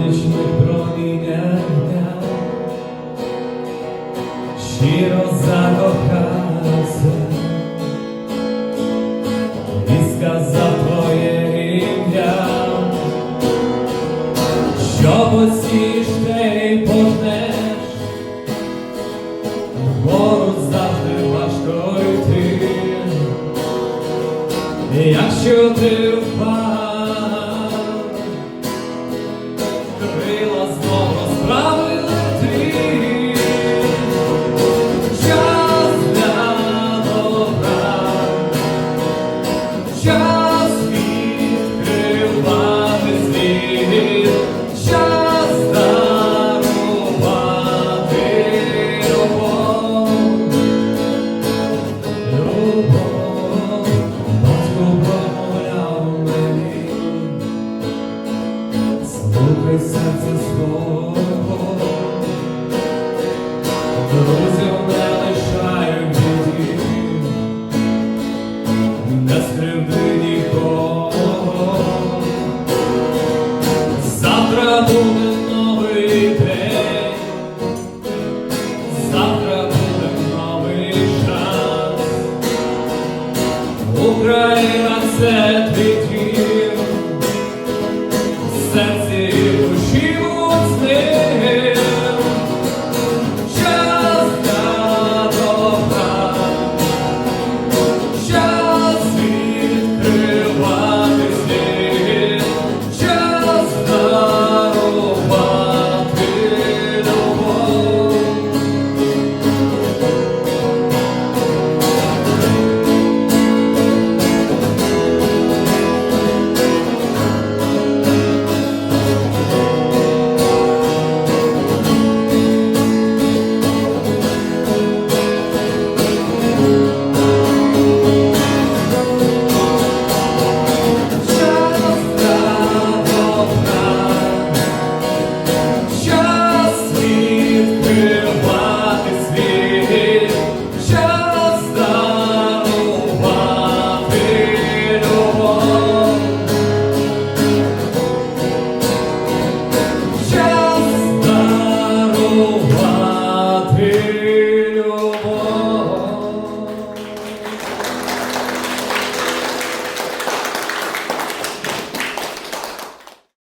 сонячних проміннях дня щиро закохався і сказав твоє ім'я, що посієш, те й пожнеш, вгору завжди важко йти. Якщо ти впав, крила знов розправили ти. Час для добра, час відкривати світ, час дарувати любов. Слухай серце свого, друзів не лишай в біді, не скривди нікого. Завтра буде новий день, завтра буде новий шанс. Україна — це твій дім, серці і душі моцним. Час для добра, час відкривати світ, час дарувати любов. Oh,